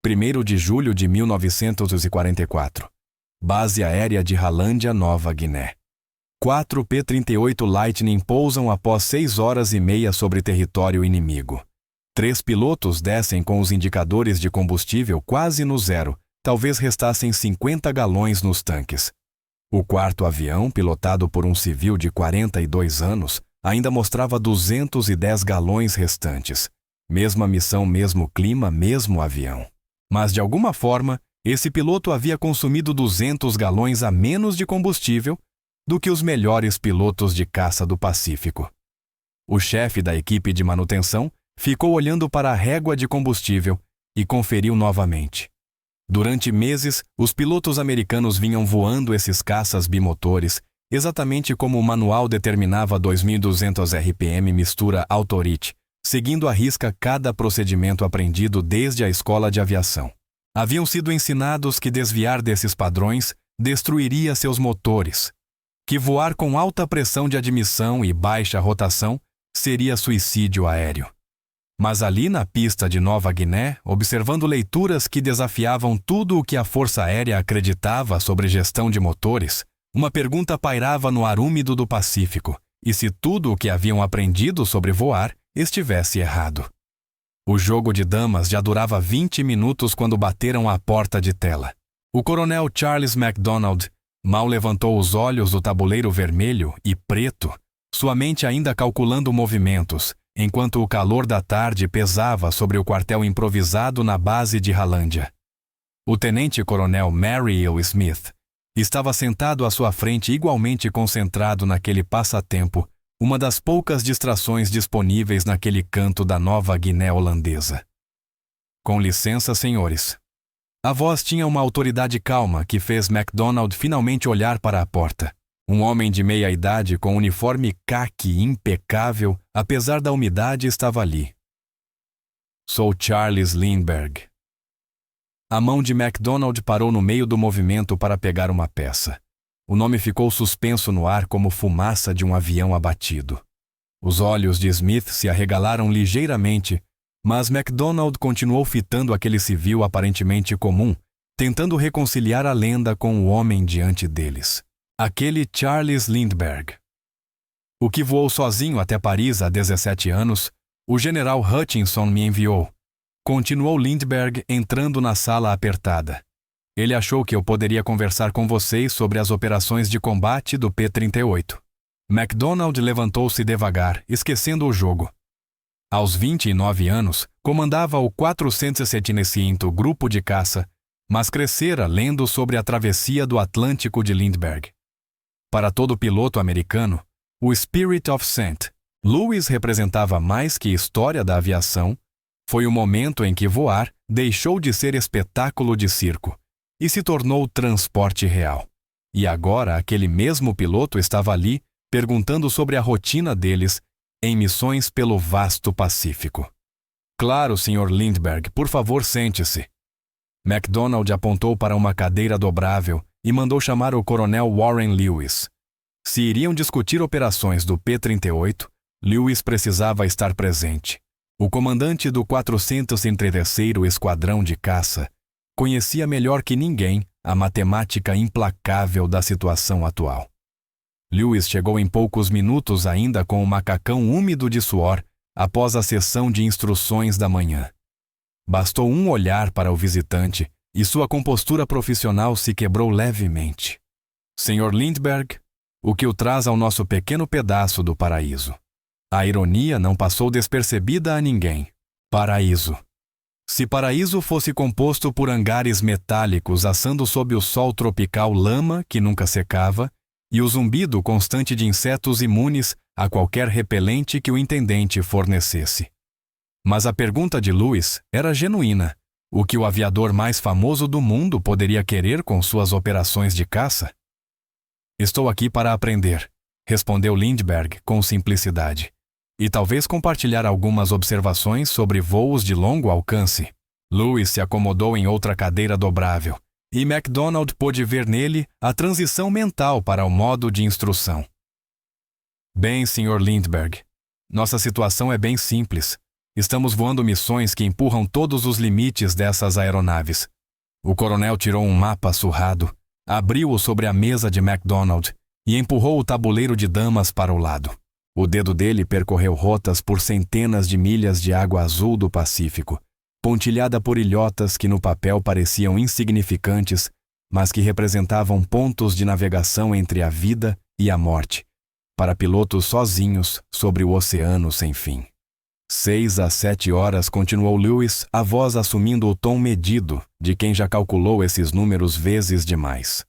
1º de julho de 1944. Base aérea de Halândia, Nova Guiné. 4 P-38 Lightning pousam após 6 horas e meia sobre território inimigo. 3 pilotos descem com os indicadores de combustível quase no zero, talvez restassem 50 galões nos tanques. O 4º avião, pilotado por um civil de 42 anos, ainda mostrava 210 galões restantes. Mesma missão, mesmo clima, mesmo avião. Mas, de alguma forma, esse piloto havia consumido 200 galões a menos de combustível do que os melhores pilotos de caça do Pacífico. O chefe da equipe de manutenção ficou olhando para a régua de combustível e conferiu novamente. Durante meses, os pilotos americanos vinham voando esses caças bimotores, exatamente como o manual determinava 2.200 RPM mistura Autorite, seguindo à risca cada procedimento aprendido desde a escola de aviação. Haviam sido ensinados que desviar desses padrões destruiria seus motores, que voar com alta pressão de admissão e baixa rotação seria suicídio aéreo. Mas ali na pista de Nova Guiné, observando leituras que desafiavam tudo o que a Força Aérea acreditava sobre gestão de motores, uma pergunta pairava no ar úmido do Pacífico: e se tudo o que haviam aprendido sobre voar estivesse errado? O jogo de damas já durava 20 minutos quando bateram à porta de tela. O coronel Charles MacDonald mal levantou os olhos do tabuleiro vermelho e preto, sua mente ainda calculando movimentos, enquanto o calor da tarde pesava sobre o quartel improvisado na base de Halândia. O tenente-coronel Mary Hill Smith estava sentado à sua frente, igualmente concentrado naquele passatempo, uma das poucas distrações disponíveis naquele canto da Nova Guiné holandesa. Com licença, senhores. A voz tinha uma autoridade calma que fez MacDonald finalmente olhar para a porta. Um homem de meia-idade com uniforme caqui impecável, apesar da umidade, estava ali. Sou Charles Lindbergh. A mão de MacDonald parou no meio do movimento para pegar uma peça. O nome ficou suspenso no ar como fumaça de um avião abatido. Os olhos de Smith se arregalaram ligeiramente, mas MacDonald continuou fitando aquele civil aparentemente comum, tentando reconciliar a lenda com o homem diante deles. Aquele Charles Lindbergh. O que voou sozinho até Paris há 17 anos, o general Hutchinson me enviou. Continuou Lindbergh entrando na sala apertada. Ele achou que eu poderia conversar com vocês sobre as operações de combate do P-38. MacDonald levantou-se devagar, esquecendo o jogo. Aos 29 anos, comandava o 475º Grupo de Caça, mas crescera lendo sobre a travessia do Atlântico de Lindbergh. Para todo piloto americano, o Spirit of St. Louis representava mais que história da aviação. Foi o momento em que voar deixou de ser espetáculo de circo e se tornou transporte real. E agora aquele mesmo piloto estava ali, perguntando sobre a rotina deles em missões pelo vasto Pacífico. Claro, Sr. Lindbergh, por favor, sente-se. MacDonald apontou para uma cadeira dobrável e mandou chamar o coronel Warren Lewis. Se iriam discutir operações do P-38, Lewis precisava estar presente. O comandante do 433º Esquadrão de Caça conhecia melhor que ninguém a matemática implacável da situação atual. Lewis chegou em poucos minutos ainda com o macacão úmido de suor após a sessão de instruções da manhã. Bastou um olhar para o visitante e sua compostura profissional se quebrou levemente. Sr. Lindbergh, o que o traz ao nosso pequeno pedaço do paraíso. A ironia não passou despercebida a ninguém. Paraíso. Se paraíso fosse composto por hangares metálicos assando sob o sol tropical lama que nunca secava e o zumbido constante de insetos imunes a qualquer repelente que o intendente fornecesse. Mas a pergunta de Lewis era genuína. O que o aviador mais famoso do mundo poderia querer com suas operações de caça? Estou aqui para aprender, respondeu Lindbergh com simplicidade, e talvez compartilhar algumas observações sobre voos de longo alcance. Lewis se acomodou em outra cadeira dobrável, e MacDonald pôde ver nele a transição mental para o modo de instrução. Bem, Sr. Lindbergh, nossa situação é bem simples. Estamos voando missões que empurram todos os limites dessas aeronaves. O coronel tirou um mapa surrado, abriu-o sobre a mesa de MacDonald e empurrou o tabuleiro de damas para o lado. O dedo dele percorreu rotas por centenas de milhas de água azul do Pacífico, pontilhada por ilhotas que no papel pareciam insignificantes, mas que representavam pontos de navegação entre a vida e a morte, para pilotos sozinhos sobre o oceano sem fim. 6 a 7 horas, continuou Lewis, a voz assumindo o tom medido de quem já calculou esses números vezes demais.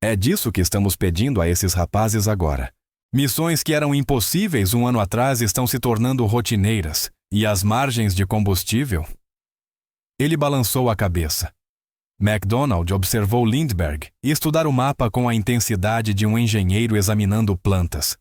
É disso que estamos pedindo a esses rapazes agora. Missões que eram impossíveis um ano atrás estão se tornando rotineiras, e as margens de combustível? Ele balançou a cabeça. MacDonald observou Lindbergh estudar o mapa com a intensidade de um engenheiro examinando plantas.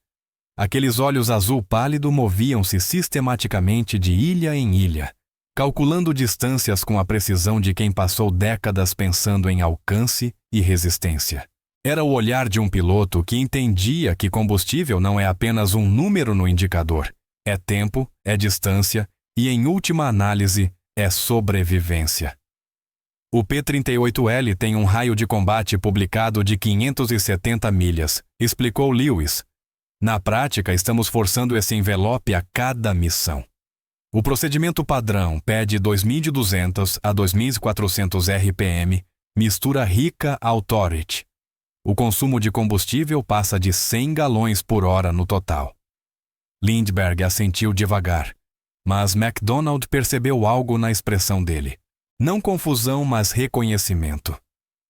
Aqueles olhos azul pálido moviam-se sistematicamente de ilha em ilha, calculando distâncias com a precisão de quem passou décadas pensando em alcance e resistência. Era o olhar de um piloto que entendia que combustível não é apenas um número no indicador. É tempo, é distância e, em última análise, é sobrevivência. O P-38L tem um raio de combate publicado de 570 milhas, explicou Lewis. Na prática, estamos forçando esse envelope a cada missão. O procedimento padrão pede 2.200 a 2.400 RPM, mistura rica Authority. O consumo de combustível passa de 100 galões por hora no total. Lindbergh assentiu devagar, mas MacDonald percebeu algo na expressão dele. Não confusão, mas reconhecimento.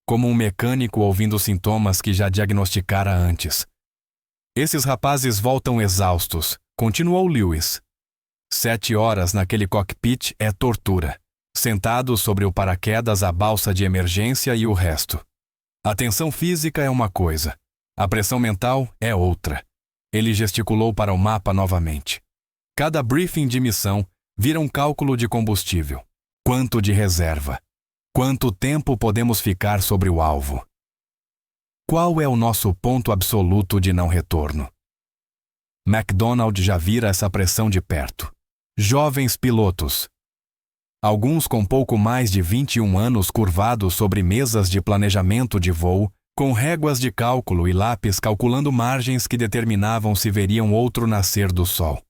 Como um mecânico ouvindo sintomas que já diagnosticara antes. Esses rapazes voltam exaustos, continuou Lewis. 7 horas naquele cockpit é tortura. Sentados sobre o paraquedas, a balsa de emergência e o resto. A tensão física é uma coisa, a pressão mental é outra. Ele gesticulou para o mapa novamente. Cada briefing de missão vira um cálculo de combustível. Quanto de reserva? Quanto tempo podemos ficar sobre o alvo? Qual é o nosso ponto absoluto de não retorno? MacDonald já vira essa pressão de perto. Jovens pilotos. Alguns com pouco mais de 21 anos curvados sobre mesas de planejamento de voo, com réguas de cálculo e lápis calculando margens que determinavam se veriam outro nascer do sol.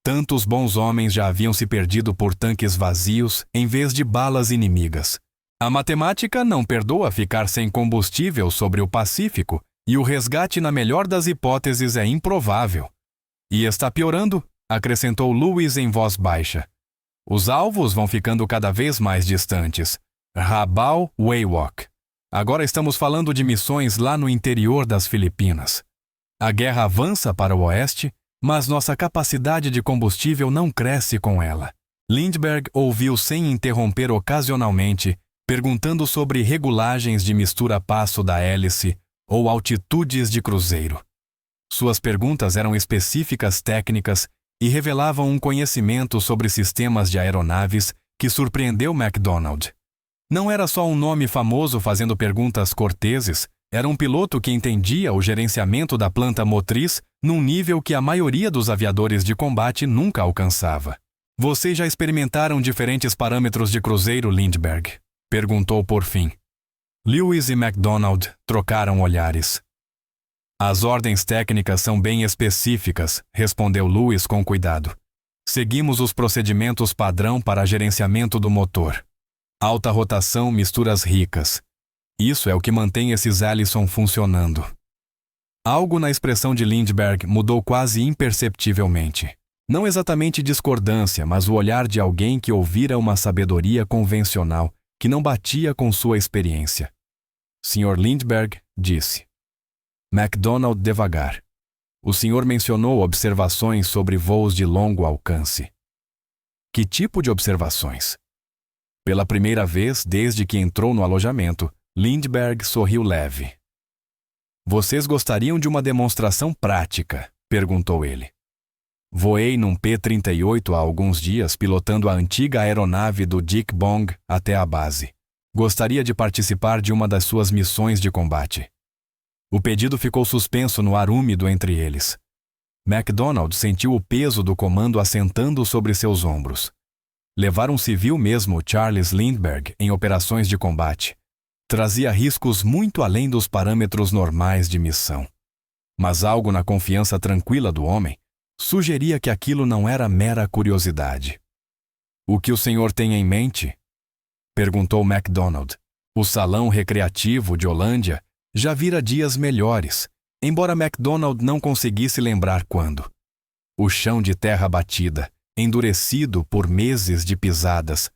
Tantos bons homens já haviam se perdido por tanques vazios em vez de balas inimigas. A matemática não perdoa ficar sem combustível sobre o Pacífico, e o resgate, na melhor das hipóteses, é improvável. E está piorando, acrescentou Lewis em voz baixa. Os alvos vão ficando cada vez mais distantes. Rabaul Waiwoq. Agora estamos falando de missões lá no interior das Filipinas. A guerra avança para o oeste, mas nossa capacidade de combustível não cresce com ela. Lindbergh ouviu sem interromper ocasionalmente, perguntando sobre regulagens de mistura-passo da hélice ou altitudes de cruzeiro. Suas perguntas eram específicas técnicas e revelavam um conhecimento sobre sistemas de aeronaves que surpreendeu MacDonald. Não era só um nome famoso fazendo perguntas corteses, era um piloto que entendia o gerenciamento da planta motriz num nível que a maioria dos aviadores de combate nunca alcançava. Vocês já experimentaram diferentes parâmetros de cruzeiro, Lindbergh? Perguntou por fim. Lewis e MacDonald trocaram olhares. As ordens técnicas são bem específicas, respondeu Lewis com cuidado. Seguimos os procedimentos padrão para gerenciamento do motor. Alta rotação, misturas ricas. Isso é o que mantém esses Allison funcionando. Algo na expressão de Lindbergh mudou quase imperceptivelmente. Não exatamente discordância, mas o olhar de alguém que ouvira uma sabedoria convencional que não batia com sua experiência. Sr. Lindbergh disse. MacDonald devagar. O senhor mencionou observações sobre voos de longo alcance. Que tipo de observações? Pela primeira vez desde que entrou no alojamento, Lindbergh sorriu leve. Vocês gostariam de uma demonstração prática? Perguntou ele. Voei num P-38 há alguns dias pilotando a antiga aeronave do Dick Bong até a base. Gostaria de participar de uma das suas missões de combate. O pedido ficou suspenso no ar úmido entre eles. MacDonald sentiu o peso do comando assentando sobre seus ombros. Levar um civil, mesmo Charles Lindbergh, em operações de combate trazia riscos muito além dos parâmetros normais de missão. Mas algo na confiança tranquila do homem sugeria que aquilo não era mera curiosidade. "O que o senhor tem em mente?" perguntou MacDonald. O salão recreativo de Holândia já vira dias melhores, embora MacDonald não conseguisse lembrar quando. O chão de terra batida, endurecido por meses de pisadas,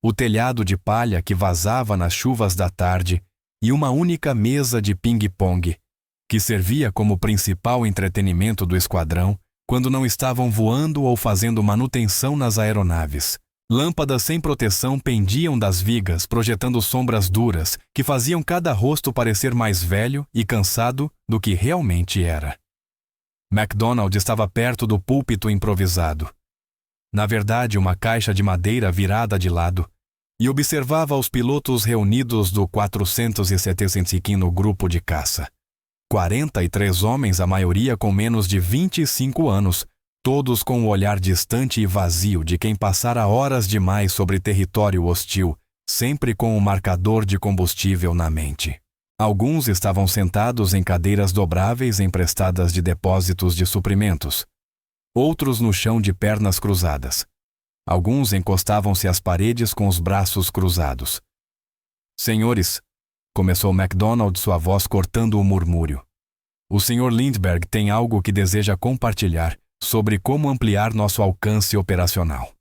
o telhado de palha que vazava nas chuvas da tarde e uma única mesa de ping-pong, que servia como principal entretenimento do esquadrão quando não estavam voando ou fazendo manutenção nas aeronaves. Lâmpadas sem proteção pendiam das vigas, projetando sombras duras que faziam cada rosto parecer mais velho e cansado do que realmente era. MacDonald estava perto do púlpito improvisado. Na verdade, uma caixa de madeira virada de lado, e observava os pilotos reunidos do 475º Grupo de Caça. 43 homens, a maioria com menos de 25 anos, todos com o olhar distante e vazio de quem passara horas demais sobre território hostil, sempre com o marcador de combustível na mente. Alguns estavam sentados em cadeiras dobráveis emprestadas de depósitos de suprimentos. Outros no chão de pernas cruzadas. Alguns encostavam-se às paredes com os braços cruzados. "Senhores", começou MacDonald, sua voz cortando o murmúrio. "O Sr. Lindbergh tem algo que deseja compartilhar sobre como ampliar nosso alcance operacional."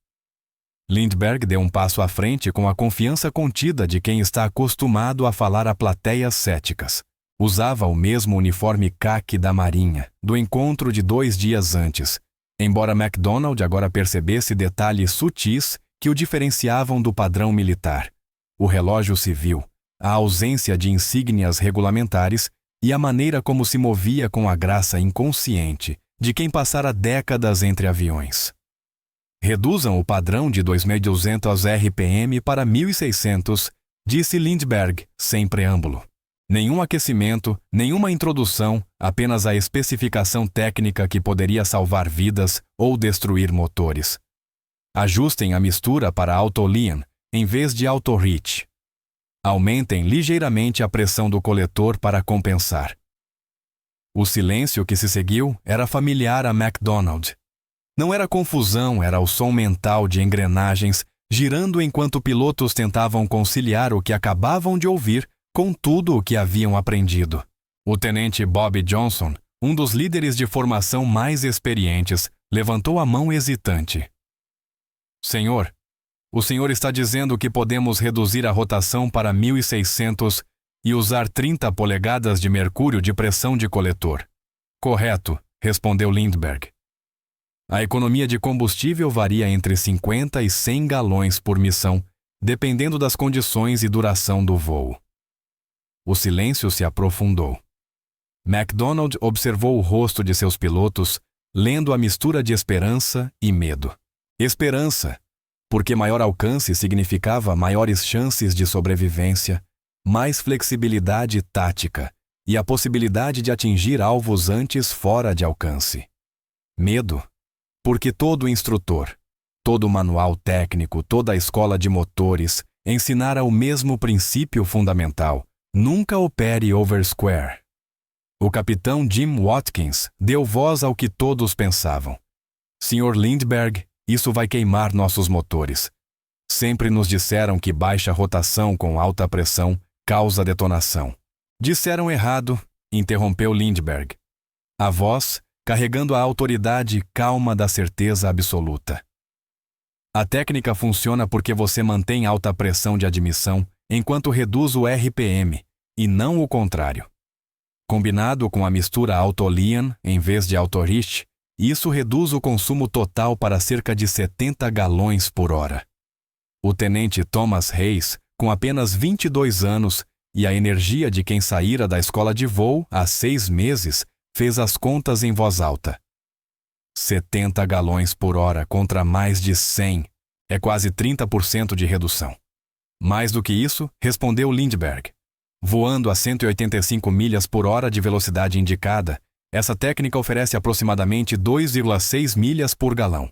Lindbergh deu um passo à frente com a confiança contida de quem está acostumado a falar a plateias céticas. Usava o mesmo uniforme caque da Marinha, do encontro de 2 dias antes, embora MacDonald agora percebesse detalhes sutis que o diferenciavam do padrão militar: o relógio civil, a ausência de insígnias regulamentares e a maneira como se movia com a graça inconsciente de quem passara décadas entre aviões. "Reduzam o padrão de 2.200 RPM para 1.600, disse Lindbergh, sem preâmbulo. Nenhum aquecimento, nenhuma introdução, apenas a especificação técnica que poderia salvar vidas ou destruir motores. Ajustem a mistura para auto-lean, em vez de auto-reach. Aumentem ligeiramente a pressão do coletor para compensar." O silêncio que se seguiu era familiar a MacDonald. Não era confusão, era o som mental de engrenagens girando enquanto pilotos tentavam conciliar o que acabavam de ouvir com tudo o que haviam aprendido. O tenente Bob Johnson, um dos líderes de formação mais experientes, levantou a mão hesitante. "Senhor, o senhor está dizendo que podemos reduzir a rotação para 1.600 e usar 30 polegadas de mercúrio de pressão de coletor." "Correto", respondeu Lindbergh. "A economia de combustível varia entre 50 e 100 galões por missão, dependendo das condições e duração do voo." O silêncio se aprofundou. MacDonald observou o rosto de seus pilotos, lendo a mistura de esperança e medo. Esperança, porque maior alcance significava maiores chances de sobrevivência, mais flexibilidade tática e a possibilidade de atingir alvos antes fora de alcance. Medo, porque todo instrutor, todo manual técnico, toda a escola de motores ensinara o mesmo princípio fundamental: nunca opere over square. O capitão Jim Watkins deu voz ao que todos pensavam. Sr. Lindbergh, isso vai queimar nossos motores. Sempre nos disseram que baixa rotação com alta pressão causa detonação. Disseram errado, interrompeu Lindbergh. A voz, carregando a autoridade calma da certeza absoluta. A técnica funciona porque você mantém alta pressão de admissão enquanto reduz o RPM, e não o contrário. Combinado com a mistura auto-lean em vez de auto-reach, isso reduz o consumo total para cerca de 70 galões por hora. O tenente Thomas Hayes, com apenas 22 anos e a energia de quem saíra da escola de voo há 6 meses, fez as contas em voz alta. 70 galões por hora contra mais de 100 é quase 30% de redução. Mais do que isso, respondeu Lindbergh. Voando a 185 milhas por hora de velocidade indicada, Essa técnica oferece aproximadamente 2,6 milhas por galão.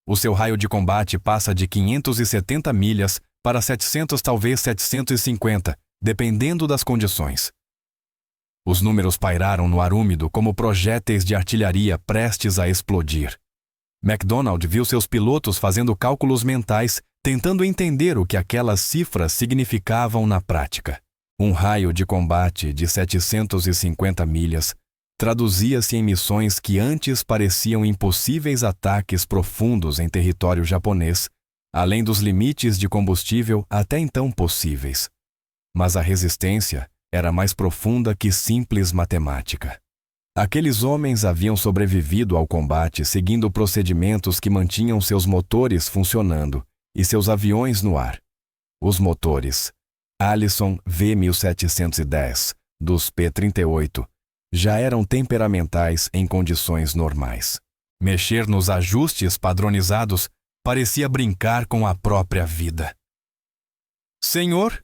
O seu raio de combate passa de 570 milhas para 700, talvez 750, dependendo das condições. Os números pairaram no ar úmido como projéteis de artilharia prestes a explodir. MacDonald viu seus pilotos fazendo cálculos mentais, tentando entender o que aquelas cifras significavam na prática. Um raio de combate de 750 milhas traduzia-se em missões que antes pareciam impossíveis ataques profundos em território japonês, além dos limites de combustível até então possíveis. Mas a resistência era mais profunda que simples matemática. Aqueles homens haviam sobrevivido ao combate seguindo procedimentos que mantinham seus motores funcionando e seus aviões no ar. Os motores Allison V1710 dos P-38 já eram temperamentais em condições normais. Mexer nos ajustes padronizados parecia brincar com a própria vida. Senhor,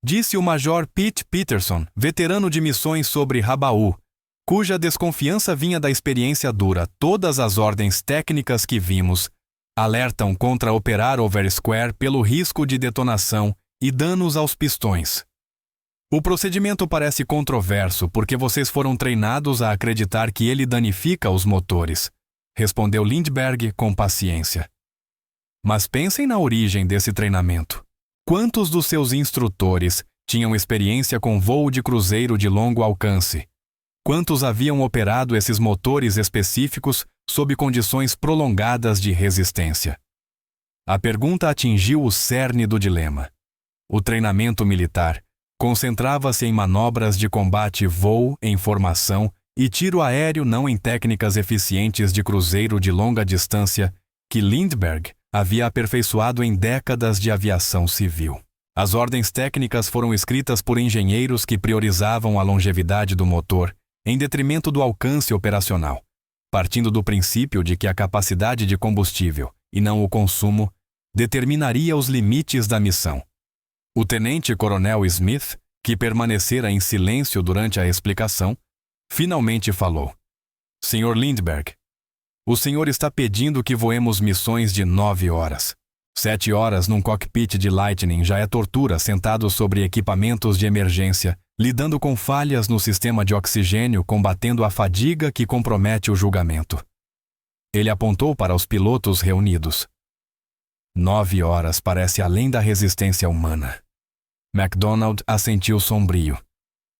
disse o Major Pete Peterson, veterano de missões sobre Rabaul, cuja desconfiança vinha da experiência dura, todas as ordens técnicas que vimos alertam contra operar over square pelo risco de detonação e danos aos pistões. O procedimento parece controverso porque vocês foram treinados a acreditar que ele danifica os motores, respondeu Lindbergh com paciência. Mas pensem na origem desse treinamento. Quantos dos seus instrutores tinham experiência com voo de cruzeiro de longo alcance? Quantos haviam operado esses motores específicos sob condições prolongadas de resistência? A pergunta atingiu o cerne do dilema. O treinamento militar concentrava-se em manobras de combate, voo em formação e tiro aéreo, não em técnicas eficientes de cruzeiro de longa distância que Lindbergh havia aperfeiçoado em décadas de aviação civil. As ordens técnicas foram escritas por engenheiros que priorizavam a longevidade do motor em detrimento do alcance operacional, partindo do princípio de que a capacidade de combustível, e não o consumo, determinaria os limites da missão. O tenente-coronel Smith, que permanecera em silêncio durante a explicação, finalmente falou. Sr. Lindbergh, o senhor está pedindo que voemos missões de 9 horas. 7 horas num cockpit de Lightning já é tortura sentado sobre equipamentos de emergência, lidando com falhas no sistema de oxigênio, combatendo a fadiga que compromete o julgamento. Ele apontou para os pilotos reunidos. 9 horas parece além da resistência humana. MacDonald assentiu sombrio.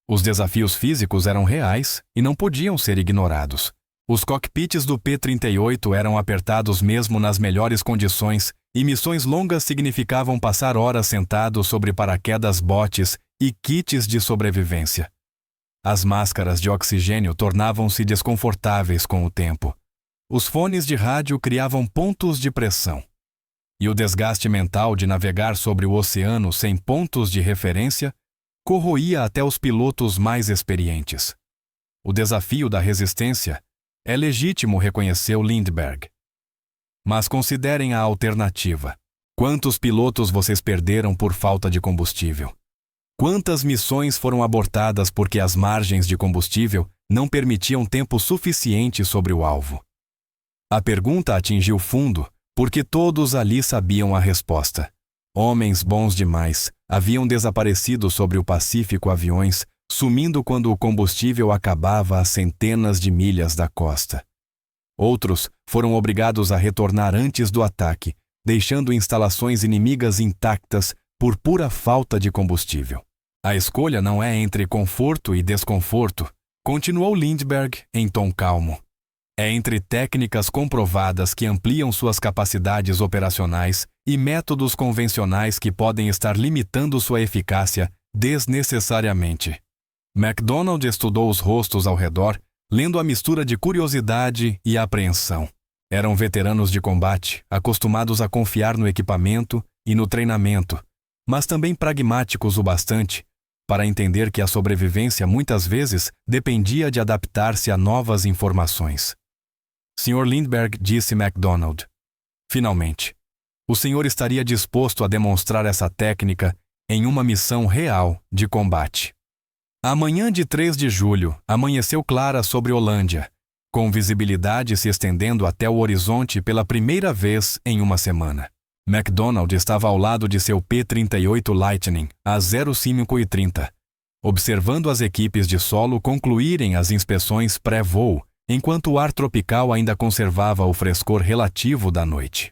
Os desafios físicos eram reais e não podiam ser ignorados. Os cockpits do P-38 eram apertados mesmo nas melhores condições e missões longas significavam passar horas sentado sobre paraquedas, botes e kits de sobrevivência. As máscaras de oxigênio tornavam-se desconfortáveis com o tempo. Os fones de rádio criavam pontos de pressão. E o desgaste mental de navegar sobre o oceano sem pontos de referência corroía até os pilotos mais experientes. O desafio da resistência é legítimo, reconheceu Lindbergh. Mas considerem a alternativa. Quantos pilotos vocês perderam por falta de combustível? Quantas missões foram abortadas porque as margens de combustível não permitiam tempo suficiente sobre o alvo? A pergunta atingiu fundo porque todos ali sabiam a resposta. Homens bons demais haviam desaparecido sobre o Pacífico, aviões sumindo quando o combustível acabava a centenas de milhas da costa. Outros foram obrigados a retornar antes do ataque, deixando instalações inimigas intactas por pura falta de combustível. A escolha não é entre conforto e desconforto, continuou Lindbergh em tom calmo. É entre técnicas comprovadas que ampliam suas capacidades operacionais e métodos convencionais que podem estar limitando sua eficácia desnecessariamente. MacDonald estudou os rostos ao redor, lendo a mistura de curiosidade e apreensão. Eram veteranos de combate, acostumados a confiar no equipamento e no treinamento, mas também pragmáticos o bastante para entender que a sobrevivência muitas vezes dependia de adaptar-se a novas informações. Sr. Lindbergh, disse MacDonald. Finalmente, o senhor estaria disposto a demonstrar essa técnica em uma missão real de combate. A manhã de 3 de julho amanheceu clara sobre Holândia, com visibilidade se estendendo até o horizonte pela primeira vez em uma semana. MacDonald estava ao lado de seu P-38 Lightning a 05:30, observando as equipes de solo concluírem as inspeções pré-voo, enquanto o ar tropical ainda conservava o frescor relativo da noite.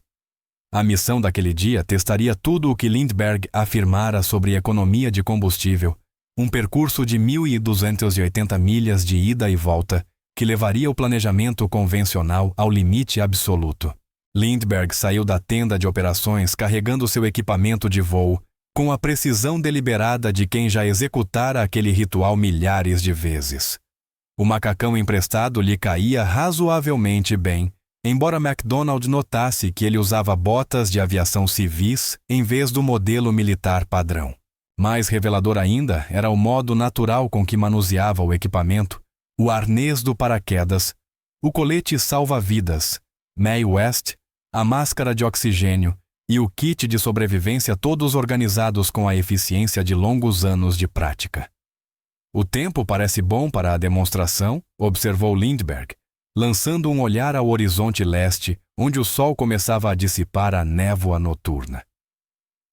A missão daquele dia testaria tudo o que Lindbergh afirmara sobre economia de combustível, um percurso de 1.280 milhas de ida e volta, que levaria o planejamento convencional ao limite absoluto. Lindbergh saiu da tenda de operações carregando seu equipamento de voo, com a precisão deliberada de quem já executara aquele ritual milhares de vezes. O macacão emprestado lhe caía razoavelmente bem, embora MacDonald notasse que ele usava botas de aviação civis em vez do modelo militar padrão. Mais revelador ainda era o modo natural com que manuseava o equipamento, o arnês do paraquedas, o colete salva-vidas, Mae West, a máscara de oxigênio e o kit de sobrevivência, todos organizados com a eficiência de longos anos de prática. O tempo parece bom para a demonstração, observou Lindbergh, lançando um olhar ao horizonte leste, onde o sol começava a dissipar a névoa noturna.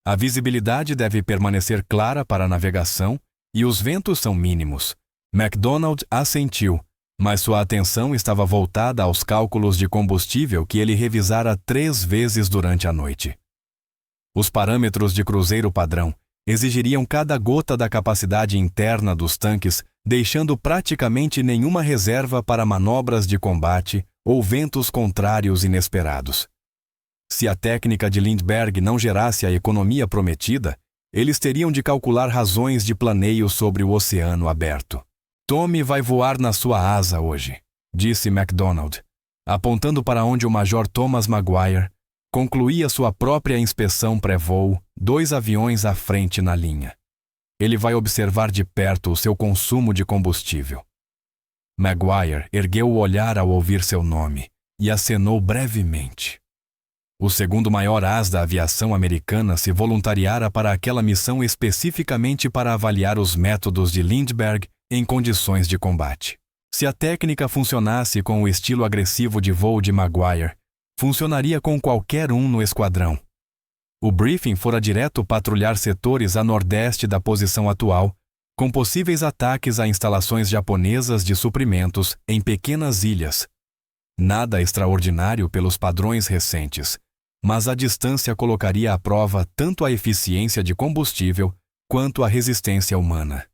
A visibilidade deve permanecer clara para a navegação e os ventos são mínimos. MacDonald assentiu, mas sua atenção estava voltada aos cálculos de combustível que ele revisara 3 vezes durante a noite. Os parâmetros de cruzeiro padrão exigiriam cada gota da capacidade interna dos tanques, deixando praticamente nenhuma reserva para manobras de combate ou ventos contrários inesperados. Se a técnica de Lindbergh não gerasse a economia prometida, eles teriam de calcular razões de planeio sobre o oceano aberto. Tommy vai voar na sua asa hoje, disse MacDonald, apontando para onde o Major Thomas Maguire concluía sua própria inspeção pré-voo, 2 aviões à frente na linha. Ele vai observar de perto o seu consumo de combustível. Maguire ergueu o olhar ao ouvir seu nome e acenou brevemente. O segundo maior as da aviação americana se voluntariara para aquela missão especificamente para avaliar os métodos de Lindbergh em condições de combate. Se a técnica funcionasse com o estilo agressivo de voo de Maguire, funcionaria com qualquer um no esquadrão. O briefing fora direto patrulhar setores a nordeste da posição atual, com possíveis ataques a instalações japonesas de suprimentos em pequenas ilhas. Nada extraordinário pelos padrões recentes, mas a distância colocaria à prova tanto a eficiência de combustível quanto a resistência humana.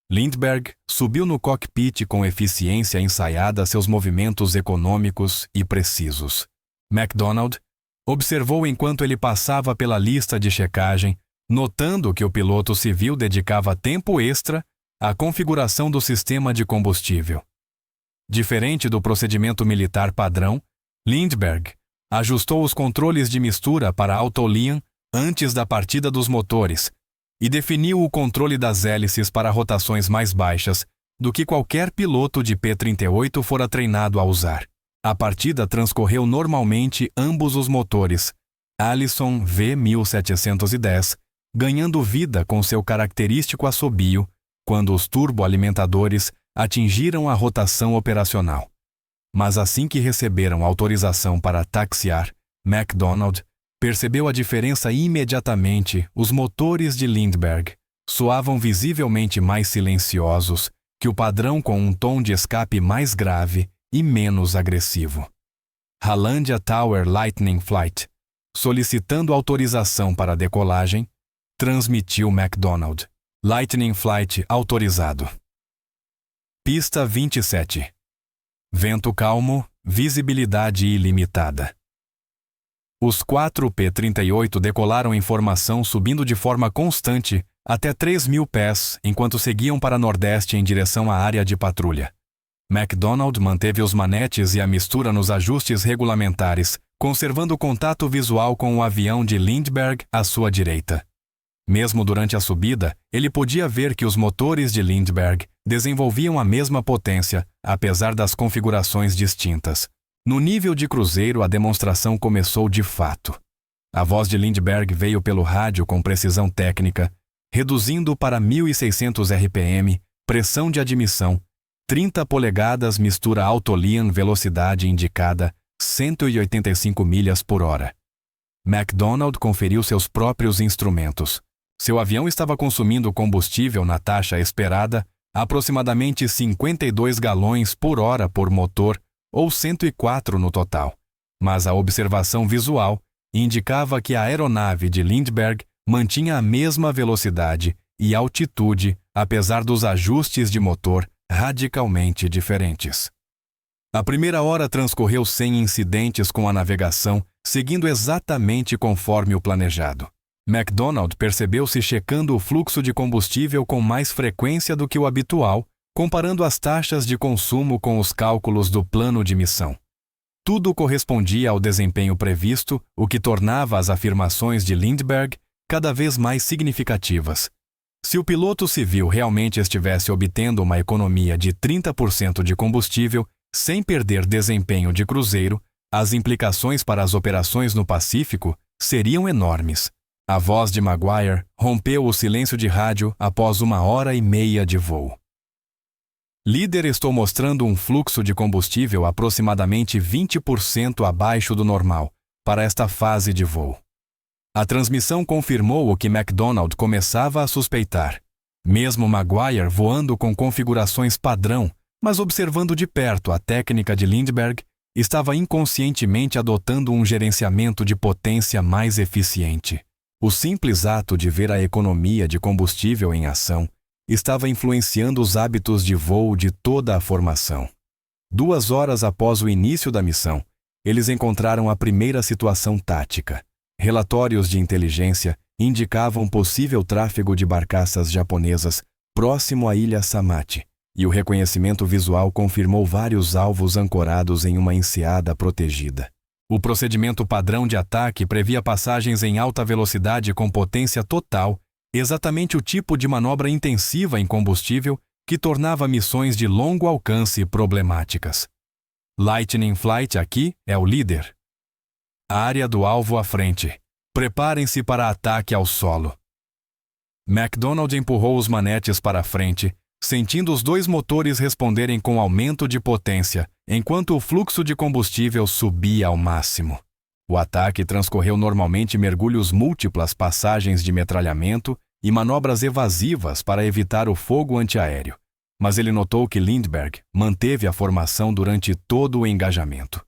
Lindbergh subiu no cockpit com eficiência ensaiada seus movimentos econômicos e precisos. MacDonald observou enquanto ele passava pela lista de checagem, notando que o piloto civil dedicava tempo extra à configuração do sistema de combustível. Diferente do procedimento militar padrão, Lindbergh ajustou os controles de mistura para Autolian antes da partida dos motores e definiu o controle das hélices para rotações mais baixas do que qualquer piloto de P-38 fora treinado a usar. A partida transcorreu normalmente ambos os motores, Allison V1710, ganhando vida com seu característico assobio quando os turboalimentadores atingiram a rotação operacional. Mas assim que receberam autorização para taxiar, MacDonald percebeu a diferença imediatamente. Os motores de Lindbergh soavam visivelmente mais silenciosos que o padrão, com um tom de escape mais grave e menos agressivo. Hollandia Tower Lightning Flight, solicitando autorização para a decolagem, transmitiu MacDonald. Lightning Flight autorizado. Pista 27. Vento calmo, visibilidade ilimitada. Os 4 P-38 decolaram em formação subindo de forma constante até 3.000 pés enquanto seguiam para nordeste em direção à área de patrulha. MacDonald manteve os manetes e a mistura nos ajustes regulamentares, conservando contato visual com o avião de Lindbergh à sua direita. Mesmo durante a subida, ele podia ver que os motores de Lindbergh desenvolviam a mesma potência, apesar das configurações distintas. No nível de cruzeiro, a demonstração começou de fato. A voz de Lindbergh veio pelo rádio com precisão técnica, reduzindo para 1.600 RPM pressão de admissão, 30 polegadas mistura Autolean velocidade indicada, 185 milhas por hora. McDonald conferiu seus próprios instrumentos. Seu avião estava consumindo combustível na taxa esperada, aproximadamente 52 galões por hora por motor, ou 104 no total. Mas a observação visual indicava que a aeronave de Lindbergh mantinha a mesma velocidade e altitude, apesar dos ajustes de motor radicalmente diferentes. A primeira hora transcorreu sem incidentes com a navegação, seguindo exatamente conforme o planejado. McDonald percebeu-se checando o fluxo de combustível com mais frequência do que o habitual, comparando as taxas de consumo com os cálculos do plano de missão. Tudo correspondia ao desempenho previsto, o que tornava as afirmações de Lindbergh cada vez mais significativas. Se o piloto civil realmente estivesse obtendo uma economia de 30% de combustível, sem perder desempenho de cruzeiro, as implicações para as operações no Pacífico seriam enormes. A voz de Maguire rompeu o silêncio de rádio após 1h30 de voo. Líder, estou mostrando um fluxo de combustível aproximadamente 20% abaixo do normal para esta fase de voo. A transmissão confirmou o que McDonald começava a suspeitar. Mesmo Maguire voando com configurações padrão, mas observando de perto a técnica de Lindbergh, estava inconscientemente adotando um gerenciamento de potência mais eficiente. O simples ato de ver a economia de combustível em ação estava influenciando os hábitos de voo de toda a formação. 2 horas após o início da missão, eles encontraram a primeira situação tática. Relatórios de inteligência indicavam possível tráfego de barcaças japonesas próximo à ilha Samate, e o reconhecimento visual confirmou vários alvos ancorados em uma enseada protegida. O procedimento padrão de ataque previa passagens em alta velocidade com potência total, exatamente o tipo de manobra intensiva em combustível que tornava missões de longo alcance problemáticas. Lightning Flight aqui é o líder. Área do alvo à frente. Preparem-se para ataque ao solo. McDonald empurrou os manetes para a frente, sentindo os 2 motores responderem com aumento de potência, enquanto o fluxo de combustível subia ao máximo. O ataque transcorreu normalmente mergulhos múltiplas, passagens de metralhamento e manobras evasivas para evitar o fogo antiaéreo, mas ele notou que Lindbergh manteve a formação durante todo o engajamento.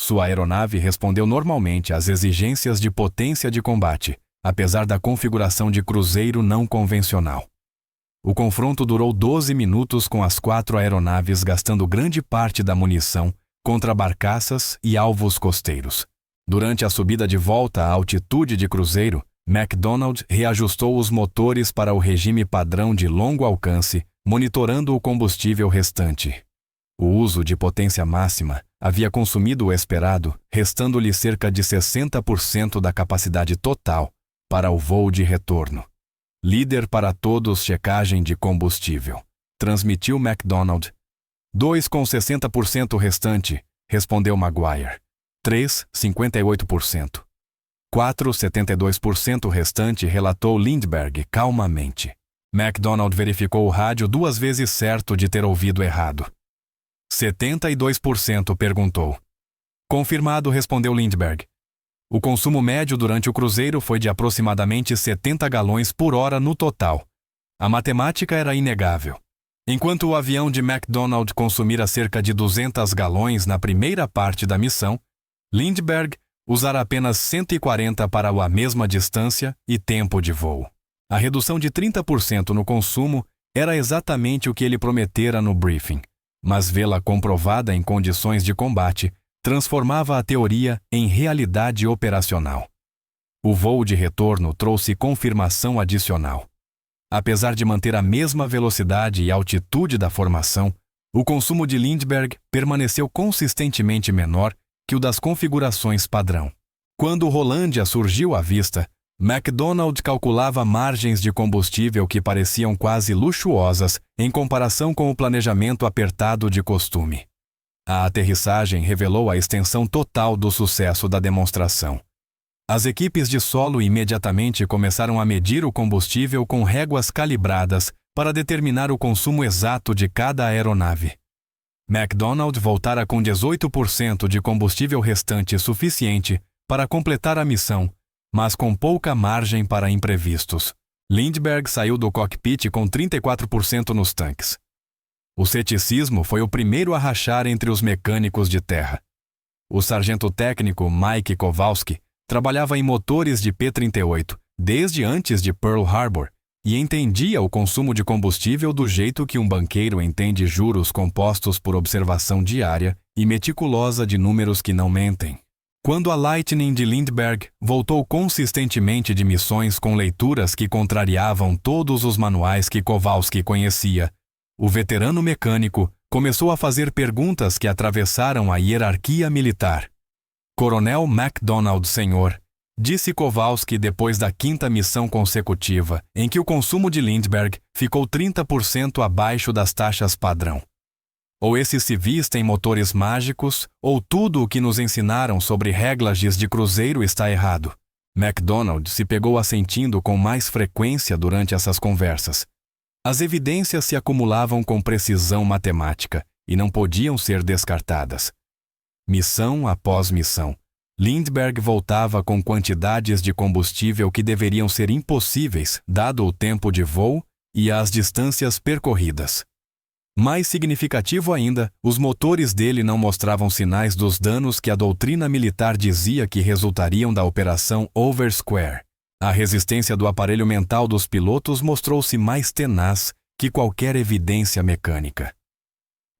Sua aeronave respondeu normalmente às exigências de potência de combate, apesar da configuração de cruzeiro não convencional. O confronto durou 12 minutos com as 4 aeronaves gastando grande parte da munição contra barcaças e alvos costeiros. Durante a subida de volta à altitude de cruzeiro, McDonald reajustou os motores para o regime padrão de longo alcance, monitorando o combustível restante. O uso de potência máxima havia consumido o esperado, restando-lhe cerca de 60% da capacidade total para o voo de retorno. Líder para todos, checagem de combustível. Transmitiu McDonald. 2 com 60% restante, respondeu Maguire. 3, 58%. 4, 72% restante, relatou Lindbergh calmamente. McDonald verificou o rádio 2 vezes certo de ter ouvido errado. 72%, perguntou. Confirmado, respondeu Lindbergh. O consumo médio durante o cruzeiro foi de aproximadamente 70 galões por hora no total. A matemática era inegável. Enquanto o avião de McDonald consumira cerca de 200 galões na primeira parte da missão, Lindbergh usara apenas 140 para a mesma distância e tempo de voo. A redução de 30% no consumo era exatamente o que ele prometera no briefing, mas vê-la comprovada em condições de combate transformava a teoria em realidade operacional. O voo de retorno trouxe confirmação adicional. Apesar de manter a mesma velocidade e altitude da formação, o consumo de Lindbergh permaneceu consistentemente menor que o das configurações padrão. Quando o Rolândia surgiu à vista, McDonald calculava margens de combustível que pareciam quase luxuosas em comparação com o planejamento apertado de costume. A aterrissagem revelou a extensão total do sucesso da demonstração. As equipes de solo imediatamente começaram a medir o combustível com réguas calibradas para determinar o consumo exato de cada aeronave. McDonald voltara com 18% de combustível restante suficiente para completar a missão, mas com pouca margem para imprevistos. Lindbergh saiu do cockpit com 34% nos tanques. O ceticismo foi o primeiro a rachar entre os mecânicos de terra. O sargento técnico Mike Kowalski trabalhava em motores de P-38 desde antes de Pearl Harbor e entendia o consumo de combustível do jeito que um banqueiro entende juros compostos por observação diária e meticulosa de números que não mentem. Quando a Lightning de Lindbergh voltou consistentemente de missões com leituras que contrariavam todos os manuais que Kowalski conhecia, o veterano mecânico começou a fazer perguntas que atravessaram a hierarquia militar. Coronel MacDonald, senhor, disse Kowalski depois da 5ª missão consecutiva, em que o consumo de Lindbergh ficou 30% abaixo das taxas padrão. Ou esses civis têm motores mágicos, ou tudo o que nos ensinaram sobre réglages de cruzeiro está errado. MacDonald se pegou assentindo com mais frequência durante essas conversas. As evidências se acumulavam com precisão matemática e não podiam ser descartadas. Missão após missão, Lindbergh voltava com quantidades de combustível que deveriam ser impossíveis, dado o tempo de voo e as distâncias percorridas. Mais significativo ainda, os motores dele não mostravam sinais dos danos que a doutrina militar dizia que resultariam da operação Oversquare. A resistência do aparelho mental dos pilotos mostrou-se mais tenaz que qualquer evidência mecânica.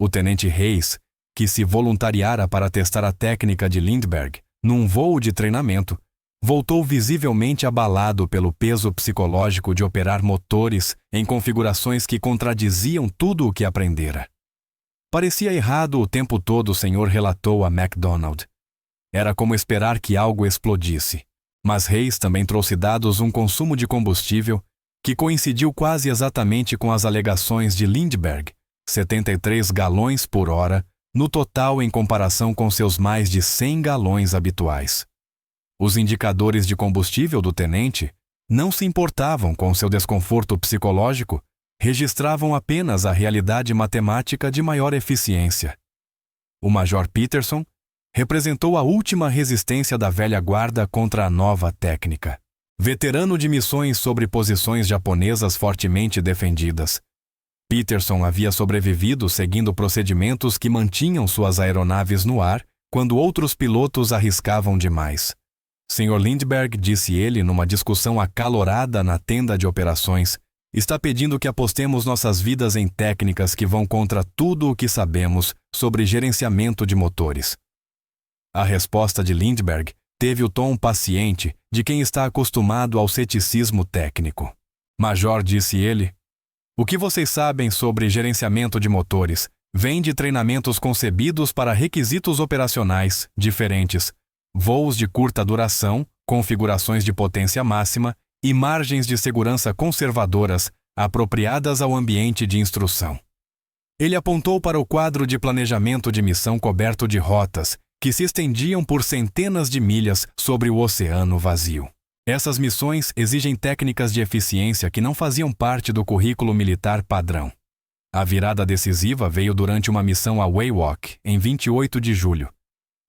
O tenente Hayes, que se voluntariara para testar a técnica de Lindbergh num voo de treinamento, voltou visivelmente abalado pelo peso psicológico de operar motores em configurações que contradiziam tudo o que aprendera. Parecia errado o tempo todo, o senhor relatou a MacDonald. Era como esperar que algo explodisse. Mas Hayes também trouxe dados um consumo de combustível que coincidiu quase exatamente com as alegações de Lindbergh, 73 galões por hora, no total em comparação com seus mais de 100 galões habituais. Os indicadores de combustível do tenente não se importavam com seu desconforto psicológico, registravam apenas a realidade matemática de maior eficiência. O Major Peterson representou a última resistência da velha guarda contra a nova técnica. Veterano de missões sobre posições japonesas fortemente defendidas, Peterson havia sobrevivido seguindo procedimentos que mantinham suas aeronaves no ar quando outros pilotos arriscavam demais. Sr. Lindbergh, disse ele numa discussão acalorada na tenda de operações, está pedindo que apostemos nossas vidas em técnicas que vão contra tudo o que sabemos sobre gerenciamento de motores. A resposta de Lindbergh teve o tom paciente de quem está acostumado ao ceticismo técnico. Major, disse ele, o que vocês sabem sobre gerenciamento de motores vem de treinamentos concebidos para requisitos operacionais diferentes, voos de curta duração, configurações de potência máxima e margens de segurança conservadoras apropriadas ao ambiente de instrução. Ele apontou para o quadro de planejamento de missão coberto de rotas que se estendiam por centenas de milhas sobre o oceano vazio. Essas missões exigem técnicas de eficiência que não faziam parte do currículo militar padrão. A virada decisiva veio durante uma missão a Wewak, em 28 de julho.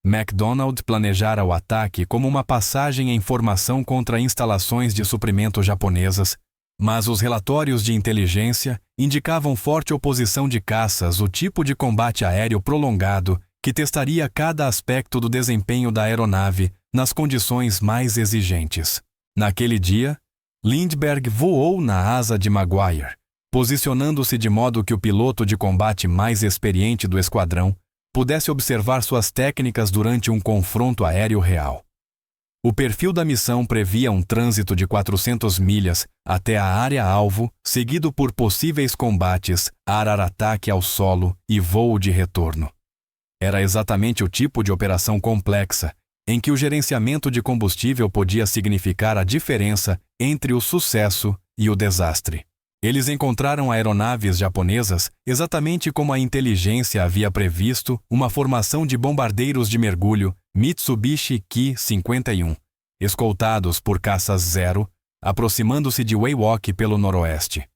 MacDonald planejara o ataque como uma passagem em formação contra instalações de suprimento japonesas, mas os relatórios de inteligência indicavam forte oposição de caças, o tipo de combate aéreo prolongado que testaria cada aspecto do desempenho da aeronave nas condições mais exigentes. Naquele dia, Lindbergh voou na asa de Maguire, posicionando-se de modo que o piloto de combate mais experiente do esquadrão pudesse observar suas técnicas durante um confronto aéreo real. O perfil da missão previa um trânsito de 400 milhas até a área-alvo, seguido por possíveis combates, ar-ataque ao solo e voo de retorno. Era exatamente o tipo de operação complexa em que o gerenciamento de combustível podia significar a diferença entre o sucesso e o desastre. Eles encontraram aeronaves japonesas exatamente como a inteligência havia previsto uma formação de bombardeiros de mergulho Mitsubishi Ki-51, escoltados por caças Zero, aproximando-se de Wewak pelo noroeste.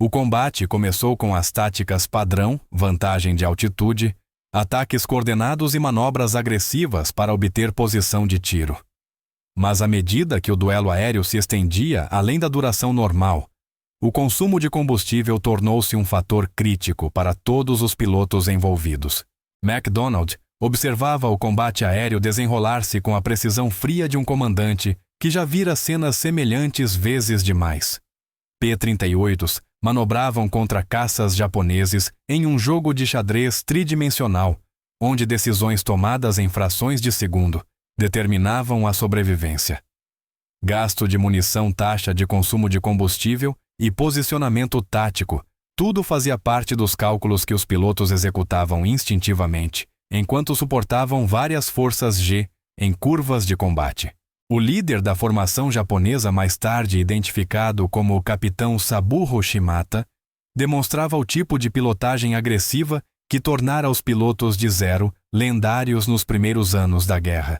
O combate começou com as táticas padrão, vantagem de altitude, ataques coordenados e manobras agressivas para obter posição de tiro. Mas à medida que o duelo aéreo se estendia além da duração normal, o consumo de combustível tornou-se um fator crítico para todos os pilotos envolvidos. MacDonald observava o combate aéreo desenrolar-se com a precisão fria de um comandante que já vira cenas semelhantes vezes demais. P-38s manobravam contra caças japoneses em um jogo de xadrez tridimensional, onde decisões tomadas em frações de segundo determinavam a sobrevivência. Gasto de munição, taxa de consumo de combustível e posicionamento tático, tudo fazia parte dos cálculos que os pilotos executavam instintivamente, enquanto suportavam várias forças G em curvas de combate. O líder da formação japonesa, mais tarde identificado como o capitão Sabuho Shimata, demonstrava o tipo de pilotagem agressiva que tornara os pilotos de Zero lendários nos primeiros anos da guerra.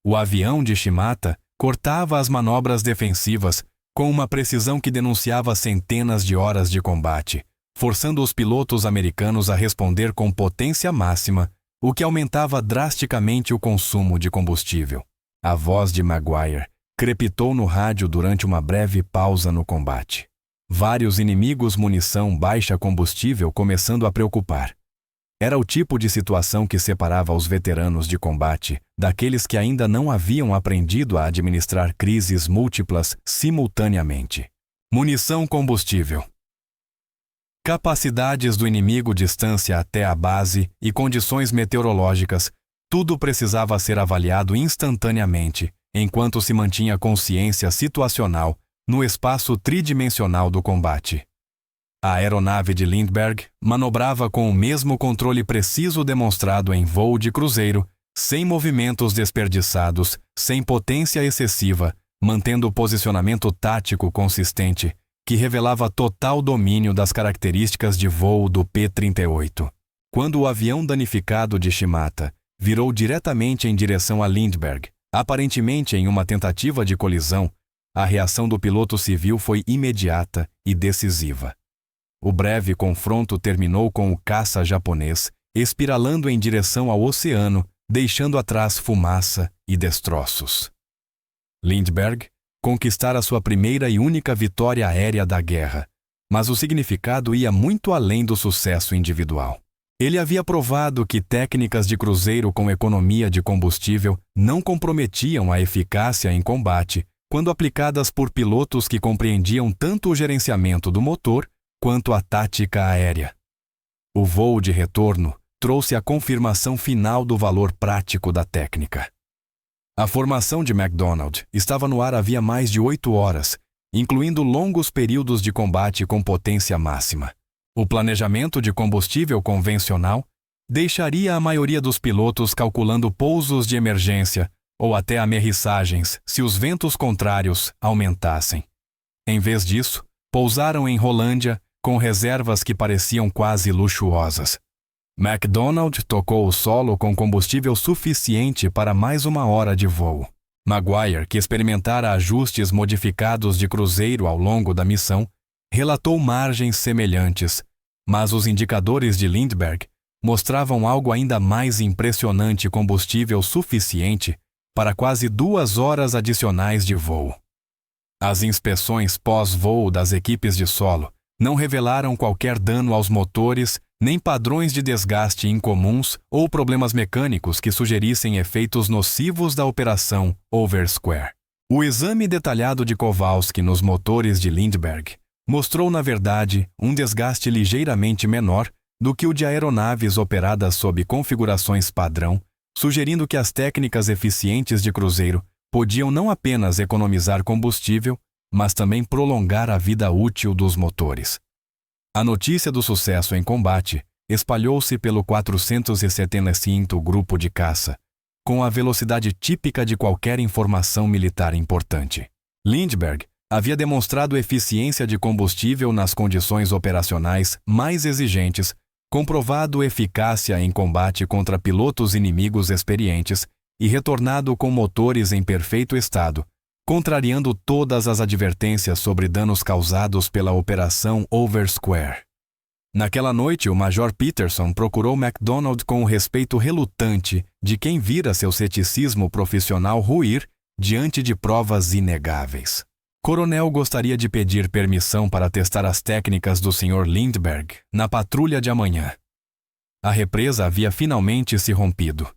O avião de Shimata cortava as manobras defensivas com uma precisão que denunciava centenas de horas de combate, forçando os pilotos americanos a responder com potência máxima, o que aumentava drasticamente o consumo de combustível. A voz de Maguire crepitou no rádio durante uma breve pausa no combate. Vários inimigos, munição, baixa combustível começando a preocupar. Era o tipo de situação que separava os veteranos de combate daqueles que ainda não haviam aprendido a administrar crises múltiplas simultaneamente. Munição, combustível. Capacidades do inimigo, distância até a base e condições meteorológicas, tudo precisava ser avaliado instantaneamente, enquanto se mantinha consciência situacional no espaço tridimensional do combate. A aeronave de Lindbergh manobrava com o mesmo controle preciso demonstrado em voo de cruzeiro, sem movimentos desperdiçados, sem potência excessiva, mantendo o posicionamento tático consistente, que revelava total domínio das características de voo do P-38. Quando o avião danificado de Shimata virou diretamente em direção a Lindbergh, aparentemente em uma tentativa de colisão, a reação do piloto civil foi imediata e decisiva. O breve confronto terminou com o caça japonês espiralando em direção ao oceano, deixando atrás fumaça e destroços. Lindbergh conquistara sua primeira e única vitória aérea da guerra, mas o significado ia muito além do sucesso individual. Ele havia provado que técnicas de cruzeiro com economia de combustível não comprometiam a eficácia em combate quando aplicadas por pilotos que compreendiam tanto o gerenciamento do motor quanto a tática aérea. O voo de retorno trouxe a confirmação final do valor prático da técnica. A formação de MacDonald estava no ar havia mais de 8 horas, incluindo longos períodos de combate com potência máxima. O planejamento de combustível convencional deixaria a maioria dos pilotos calculando pousos de emergência ou até amerrissagens se os ventos contrários aumentassem. Em vez disso, pousaram em Rolândia com reservas que pareciam quase luxuosas. MacDonald tocou o solo com combustível suficiente para mais 1 hora de voo. Maguire, que experimentara ajustes modificados de cruzeiro ao longo da missão, relatou margens semelhantes, mas os indicadores de Lindbergh mostravam algo ainda mais impressionante: combustível suficiente para quase 2 horas adicionais de voo. As inspeções pós-voo das equipes de solo não revelaram qualquer dano aos motores, nem padrões de desgaste incomuns ou problemas mecânicos que sugerissem efeitos nocivos da operação Oversquare. O exame detalhado de Kowalski nos motores de Lindbergh mostrou, na verdade, um desgaste ligeiramente menor do que o de aeronaves operadas sob configurações padrão, sugerindo que as técnicas eficientes de cruzeiro podiam não apenas economizar combustível, mas também prolongar a vida útil dos motores. A notícia do sucesso em combate espalhou-se pelo 475º Grupo de Caça, com a velocidade típica de qualquer informação militar importante. Lindbergh havia demonstrado eficiência de combustível nas condições operacionais mais exigentes, comprovado eficácia em combate contra pilotos inimigos experientes e retornado com motores em perfeito estado, contrariando todas as advertências sobre danos causados pela Operação Oversquare. Naquela noite, o Major Peterson procurou MacDonald com o respeito relutante de quem vira seu ceticismo profissional ruir diante de provas inegáveis. Coronel gostaria de pedir permissão para testar as técnicas do Sr. Lindbergh na patrulha de amanhã. A represa havia finalmente se rompido.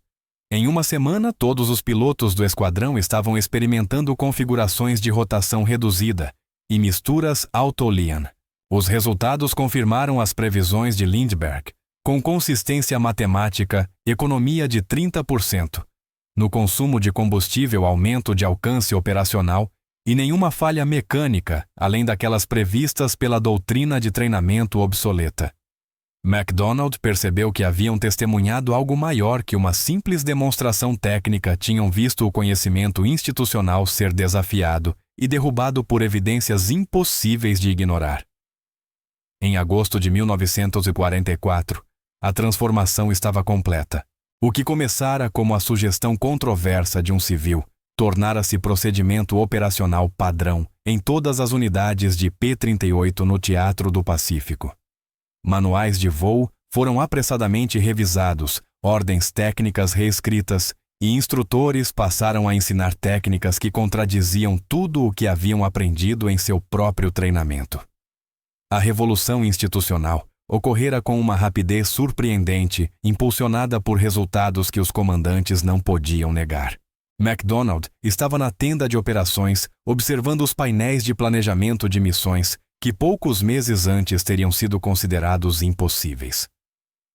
Em uma semana, todos os pilotos do esquadrão estavam experimentando configurações de rotação reduzida e misturas auto-Lean. Os resultados confirmaram as previsões de Lindbergh, com consistência matemática, economia de 30%, no consumo de combustível aumento de alcance operacional e nenhuma falha mecânica, além daquelas previstas pela doutrina de treinamento obsoleta. MacDonald percebeu que haviam testemunhado algo maior que uma simples demonstração técnica, tinham visto o conhecimento institucional ser desafiado e derrubado por evidências impossíveis de ignorar. Em agosto de 1944, a transformação estava completa. O que começara como a sugestão controversa de um civil, tornara-se procedimento operacional padrão em todas as unidades de P-38 no Teatro do Pacífico. Manuais de voo foram apressadamente revisados, ordens técnicas reescritas e instrutores passaram a ensinar técnicas que contradiziam tudo o que haviam aprendido em seu próprio treinamento. A revolução institucional ocorrera com uma rapidez surpreendente, impulsionada por resultados que os comandantes não podiam negar. MacDonald estava na tenda de operações, observando os painéis de planejamento de missões que poucos meses antes teriam sido considerados impossíveis.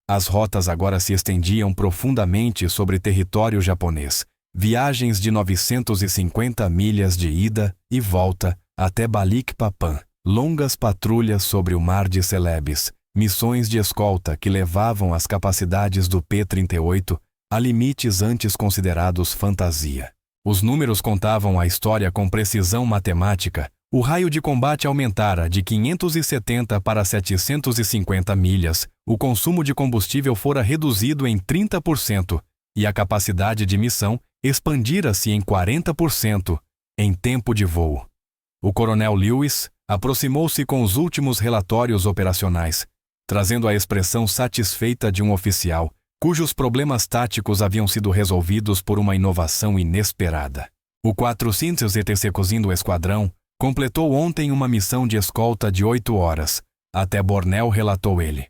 As rotas agora se estendiam profundamente sobre território japonês, viagens de 950 milhas de ida e volta até Balikpapan, longas patrulhas sobre o Mar de Celebes, missões de escolta que levavam as capacidades do P-38 a limites antes considerados fantasia. Os números contavam a história com precisão matemática. O raio de combate aumentara de 570 para 750 milhas, o consumo de combustível fora reduzido em 30% e a capacidade de missão expandira-se em 40% em tempo de voo. O coronel Lewis aproximou-se com os últimos relatórios operacionais, trazendo a expressão satisfeita de um oficial cujos problemas táticos haviam sido resolvidos por uma inovação inesperada. O 475º do Esquadrão completou ontem uma missão de escolta de 8 horas, até Bornell, relatou ele.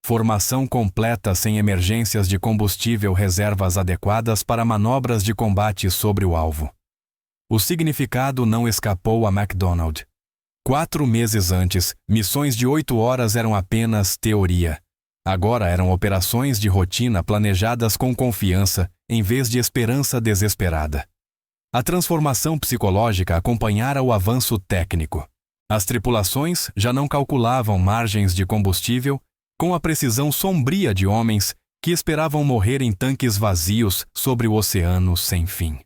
Formação completa sem emergências de combustível, reservas adequadas para manobras de combate sobre o alvo. O significado não escapou a MacDonald. 4 meses antes, missões de 8 horas eram apenas teoria. Agora eram operações de rotina planejadas com confiança, em vez de esperança desesperada. A transformação psicológica acompanhara o avanço técnico. As tripulações já não calculavam margens de combustível com a precisão sombria de homens que esperavam morrer em tanques vazios sobre o oceano sem fim.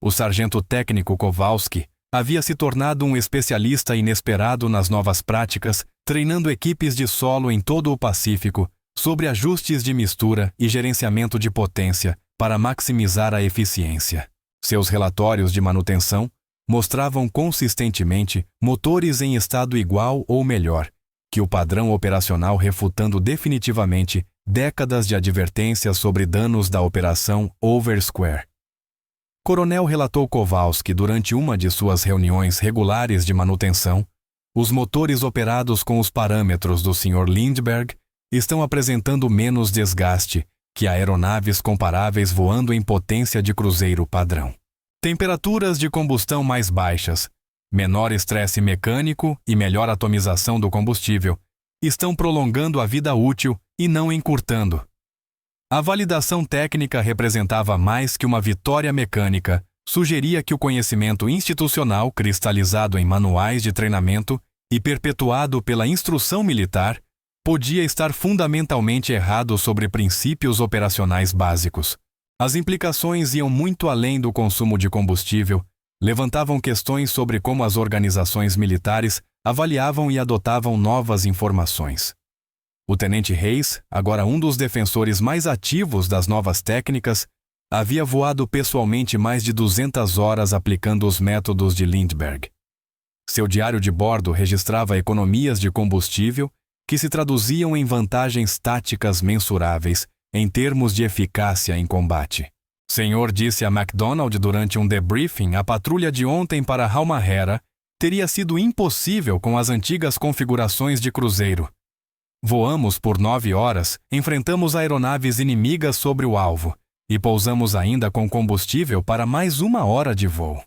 O sargento técnico Kowalski havia se tornado um especialista inesperado nas novas práticas, treinando equipes de solo em todo o Pacífico sobre ajustes de mistura e gerenciamento de potência para maximizar a eficiência. Seus relatórios de manutenção mostravam consistentemente motores em estado igual ou melhor que o padrão operacional, refutando definitivamente décadas de advertências sobre danos da Operação Oversquare. Coronel relatou Kowalski durante uma de suas reuniões regulares de manutenção: os motores operados com os parâmetros do Sr. Lindbergh estão apresentando menos desgaste que aeronaves comparáveis voando em potência de cruzeiro padrão. Temperaturas de combustão mais baixas, menor estresse mecânico e melhor atomização do combustível estão prolongando a vida útil e não encurtando. A validação técnica representava mais que uma vitória mecânica, sugeria que o conhecimento institucional cristalizado em manuais de treinamento e perpetuado pela instrução militar podia estar fundamentalmente errado sobre princípios operacionais básicos. As implicações iam muito além do consumo de combustível, levantavam questões sobre como as organizações militares avaliavam e adotavam novas informações. O tenente Hayes, agora um dos defensores mais ativos das novas técnicas, Havia voado pessoalmente mais de 200 horas aplicando os métodos de Lindbergh. Seu diário de bordo registrava economias de combustível que se traduziam em vantagens táticas mensuráveis em termos de eficácia em combate. Senhor disse a MacDonald durante um debriefing: a patrulha de ontem para Halmahera teria sido impossível com as antigas configurações de cruzeiro. Voamos por 9 horas, enfrentamos aeronaves inimigas sobre o alvo e pousamos ainda com combustível para mais 1 hora de voo.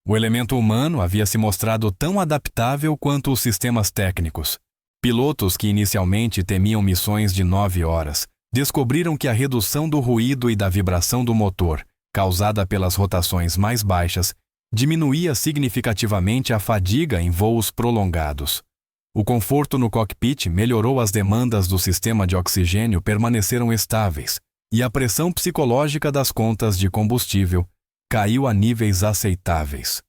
O elemento humano havia se mostrado tão adaptável quanto os sistemas técnicos. Pilotos que inicialmente temiam missões de 9 horas descobriram que a redução do ruído e da vibração do motor, causada pelas rotações mais baixas, diminuía significativamente a fadiga em voos prolongados. O conforto no cockpit melhorou, as demandas do sistema de oxigênio permaneceram estáveis e a pressão psicológica das contas de combustível caiu a níveis aceitáveis.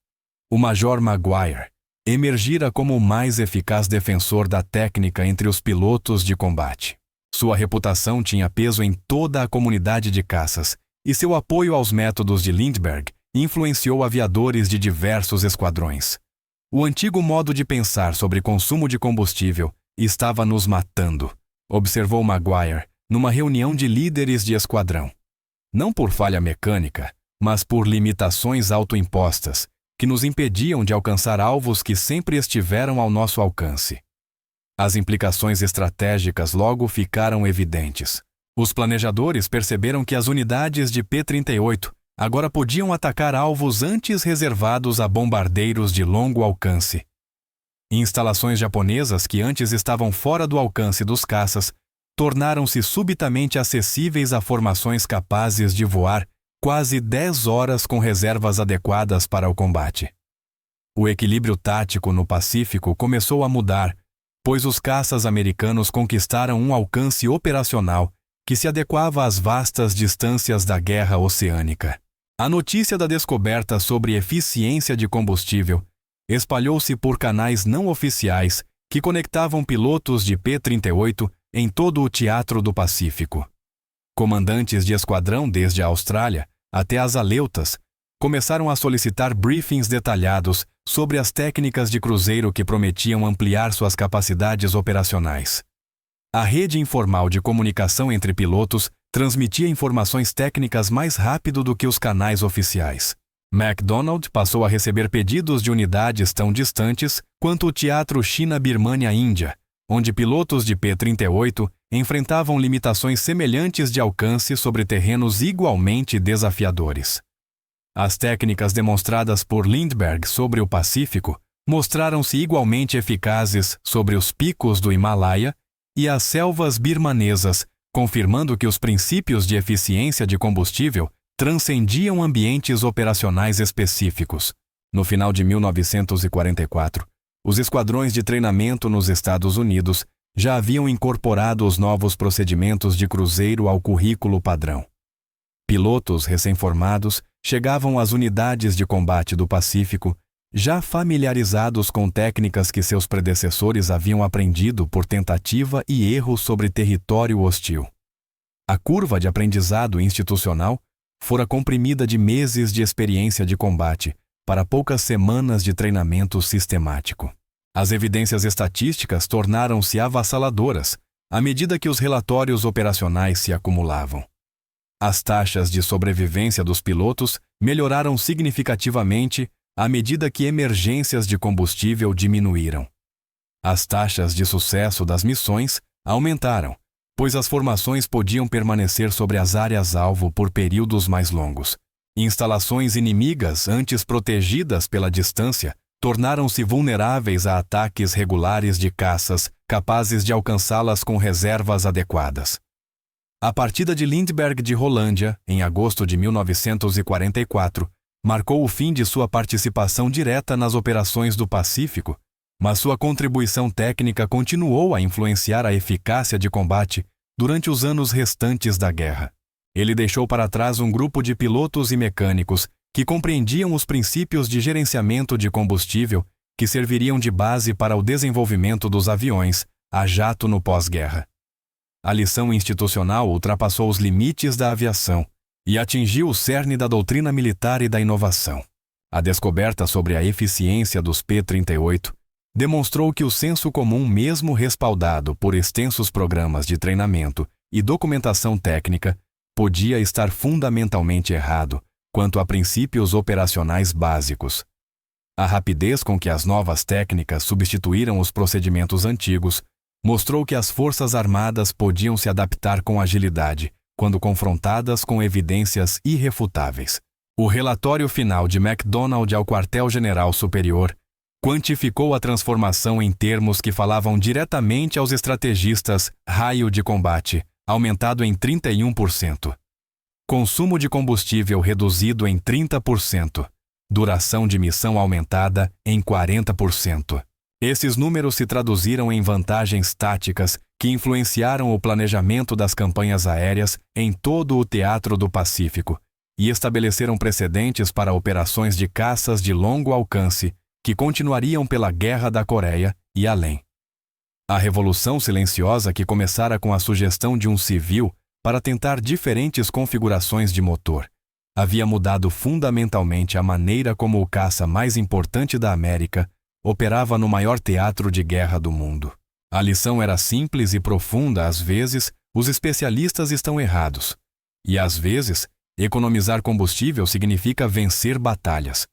O Major Maguire emergira como o mais eficaz defensor da técnica entre os pilotos de combate. Sua reputação tinha peso em toda a comunidade de caças, e seu apoio aos métodos de Lindbergh influenciou aviadores de diversos esquadrões. O antigo modo de pensar sobre consumo de combustível estava nos matando, observou Maguire numa reunião de líderes de esquadrão. Não por falha mecânica, mas por limitações autoimpostas, que nos impediam de alcançar alvos que sempre estiveram ao nosso alcance. As implicações estratégicas logo ficaram evidentes. Os planejadores perceberam que as unidades de P-38 agora podiam atacar alvos antes reservados a bombardeiros de longo alcance. Instalações japonesas que antes estavam fora do alcance dos caças tornaram-se subitamente acessíveis a formações capazes de voar quase 10 horas com reservas adequadas para o combate. O equilíbrio tático no Pacífico começou a mudar, pois os caças americanos conquistaram um alcance operacional que se adequava às vastas distâncias da guerra oceânica. A notícia da descoberta sobre eficiência de combustível espalhou-se por canais não oficiais que conectavam pilotos de P-38 em todo o teatro do Pacífico. Comandantes de esquadrão desde a Austrália até as Aleutas começaram a solicitar briefings detalhados sobre as técnicas de cruzeiro que prometiam ampliar suas capacidades operacionais. A rede informal de comunicação entre pilotos transmitia informações técnicas mais rápido do que os canais oficiais. MacDonald passou a receber pedidos de unidades tão distantes quanto o teatro China-Birmânia-Índia, onde pilotos de P-38 enfrentavam limitações semelhantes de alcance sobre terrenos igualmente desafiadores. As técnicas demonstradas por Lindbergh sobre o Pacífico mostraram-se igualmente eficazes sobre os picos do Himalaia e as selvas birmanesas, confirmando que os princípios de eficiência de combustível transcendiam ambientes operacionais específicos. No final de 1944, os esquadrões de treinamento nos Estados Unidos já haviam incorporado os novos procedimentos de cruzeiro ao currículo padrão. Pilotos recém-formados chegavam às unidades de combate do Pacífico já familiarizados com técnicas que seus predecessores haviam aprendido por tentativa e erro sobre território hostil. A curva de aprendizado institucional fora comprimida de meses de experiência de combate para poucas semanas de treinamento sistemático. As evidências estatísticas tornaram-se avassaladoras à medida que os relatórios operacionais se acumulavam. As taxas de sobrevivência dos pilotos melhoraram significativamente à medida que emergências de combustível diminuíram. As taxas de sucesso das missões aumentaram, pois as formações podiam permanecer sobre as áreas-alvo por períodos mais longos. Instalações inimigas, antes protegidas pela distância, tornaram-se vulneráveis a ataques regulares de caças capazes de alcançá-las com reservas adequadas. A partida de Lindbergh de Rolândia, em agosto de 1944, marcou o fim de sua participação direta nas operações do Pacífico, mas sua contribuição técnica continuou a influenciar a eficácia de combate durante os anos restantes da guerra. Ele deixou para trás um grupo de pilotos e mecânicos que compreendiam os princípios de gerenciamento de combustível que serviriam de base para o desenvolvimento dos aviões a jato no pós-guerra. A lição institucional ultrapassou os limites da aviação e atingiu o cerne da doutrina militar e da inovação. A descoberta sobre a eficiência dos P-38 demonstrou que o senso comum, mesmo respaldado por extensos programas de treinamento e documentação técnica, podia estar fundamentalmente errado quanto a princípios operacionais básicos. A rapidez com que as novas técnicas substituíram os procedimentos antigos mostrou que as Forças Armadas podiam se adaptar com agilidade quando confrontadas com evidências irrefutáveis. O relatório final de MacDonald ao Quartel-General Superior quantificou a transformação em termos que falavam diretamente aos estrategistas: raio de combate aumentado em 31%, consumo de combustível reduzido em 30%, duração de missão aumentada em 40%. Esses números se traduziram em vantagens táticas que influenciaram o planejamento das campanhas aéreas em todo o teatro do Pacífico e estabeleceram precedentes para operações de caças de longo alcance que continuariam pela Guerra da Coreia e além. A revolução silenciosa que começara com a sugestão de um civil para tentar diferentes configurações de motor havia mudado fundamentalmente a maneira como o caça mais importante da América operava no maior teatro de guerra do mundo. A lição era simples e profunda. Às vezes, os especialistas estão errados. E às vezes, economizar combustível significa vencer batalhas.